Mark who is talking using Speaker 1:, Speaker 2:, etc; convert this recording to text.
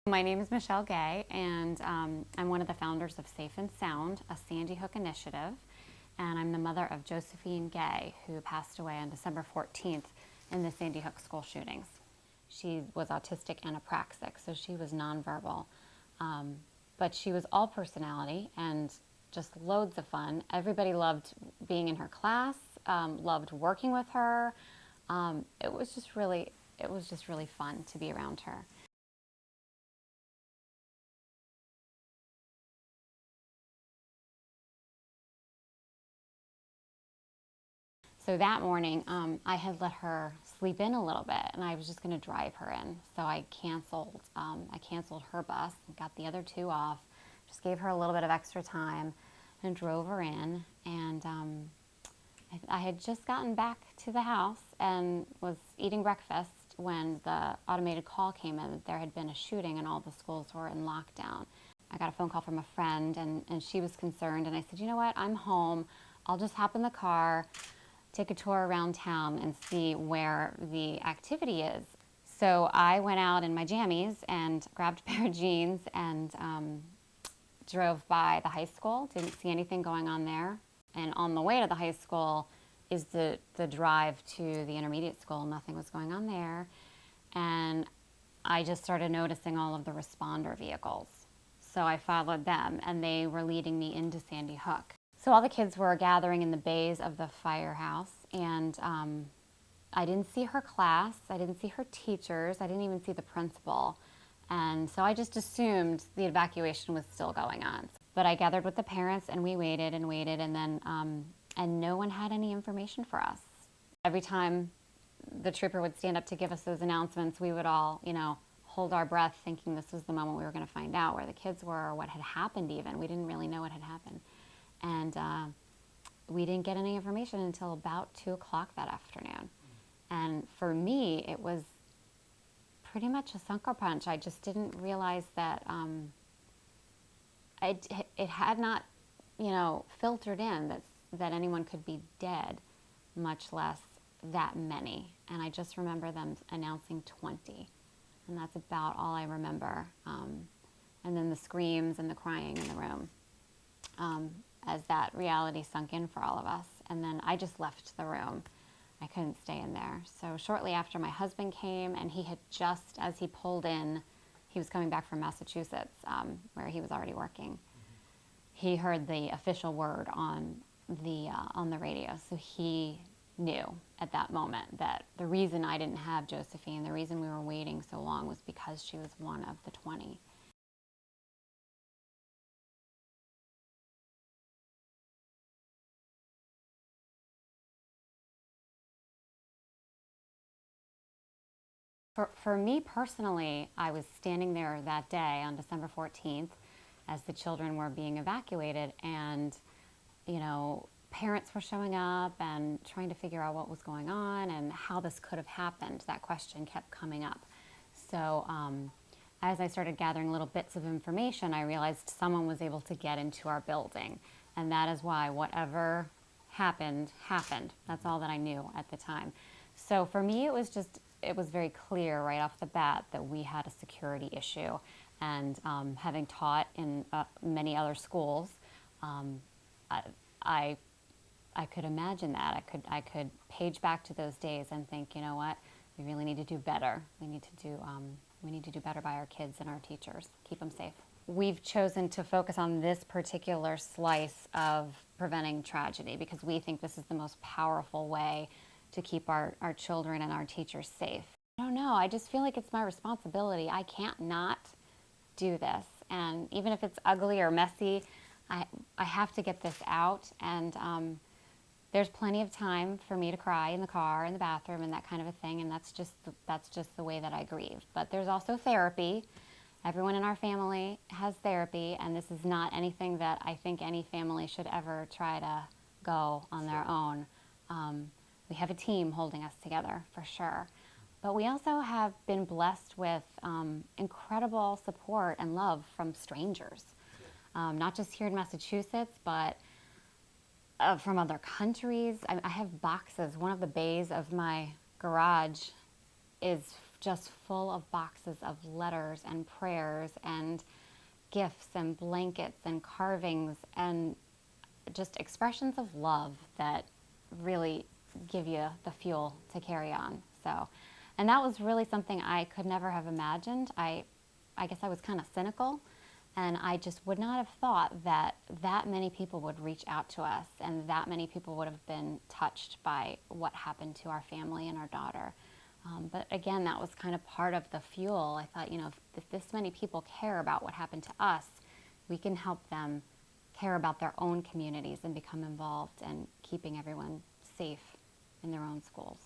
Speaker 1: My name is Michele Gay, and I'm one of the founders of Safe and Sound, a Sandy Hook initiative, and I'm the mother of Josephine Gay, who passed away on December 14th in the Sandy Hook school shootings. She was autistic and apraxic, so she was nonverbal, but she was all personality and just loads of fun. Everybody loved being in her class, loved working with her. It was just really fun to be around her. So that morning, I had let her sleep in a little bit, and I was just going to drive her in. So I canceled her bus, got the other two off, just gave her a little bit of extra time, and drove her in. And I had just gotten back to the house and was eating breakfast when the automated call came in that there had been a shooting and all the schools were in lockdown. I got a phone call from a friend, and she was concerned, and I said, you know what, I'm home. I'll just hop in the car, take a tour around town and see where the activity is. So I went out in my jammies and grabbed a pair of jeans and drove by the high school. Didn't see anything going on there. And on the way to the high school is the drive to the intermediate school. Nothing was going on there. And I just started noticing all of the responder vehicles. So I followed them, and they were leading me into Sandy Hook. So all the kids were gathering in the bays of the firehouse, and I didn't see her class, I didn't see her teachers, I didn't even see the principal. And so I just assumed the evacuation was still going on. But I gathered with the parents, and we waited and waited, and then and no one had any information for us. Every time the trooper would stand up to give us those announcements, we would all, hold our breath thinking this was the moment we were going to find out where the kids were or what had happened even. We didn't really know what had happened. And we didn't get any information until about 2 o'clock that afternoon. And for me, it was pretty much a sucker punch. I just didn't realize that it had not, filtered in that anyone could be dead, much less that many. And I just remember them announcing 20. And that's about all I remember. And then the screams and the crying in the room. As that reality sunk in for all of us. And then I just left the room. I couldn't stay in there. So shortly after, my husband came, and he had just, as he pulled in, he was coming back from Massachusetts, where he was already working. He heard the official word on the radio. So he knew at that moment that the reason I didn't have Josephine, the reason we were waiting so long, was because she was one of the 20. For me personally, I was standing there that day on December 14th as the children were being evacuated, and parents were showing up and trying to figure out what was going on and how this could have happened. That question kept coming up. So as I started gathering little bits of information, I realized someone was able to get into our building, and that is why whatever happened. That's all that I knew at the time. So for me, it was very clear right off the bat that we had a security issue. And having taught in many other schools, I could imagine that. I could page back to those days and think, you know what, we really need to do better. We need to do better by our kids and our teachers. Keep them safe. We've chosen to focus on this particular slice of preventing tragedy because we think this is the most powerful way to keep our children and our teachers safe. I don't know, I just feel like it's my responsibility. I can't not do this. And even if it's ugly or messy, I have to get this out. And there's plenty of time for me to cry in the car, in the bathroom, and that kind of a thing. And that's just the way that I grieve. But there's also therapy. Everyone in our family has therapy, and this is not anything that I think any family should ever try to go on their own. We have a team holding us together, for sure. But we also have been blessed with incredible support and love from strangers. Not just here in Massachusetts, but from other countries. I have boxes. One of the bays of my garage is just full of boxes of letters and prayers and gifts and blankets and carvings and just expressions of love that really give you the fuel to carry on. So, and that was really something I could never have imagined. I guess I was kind of cynical, and I just would not have thought that that many people would reach out to us and that many people would have been touched by what happened to our family and our daughter. But again, that was kind of part of the fuel. I thought, if this many people care about what happened to us, we can help them care about their own communities and become involved in keeping everyone safe in their own schools.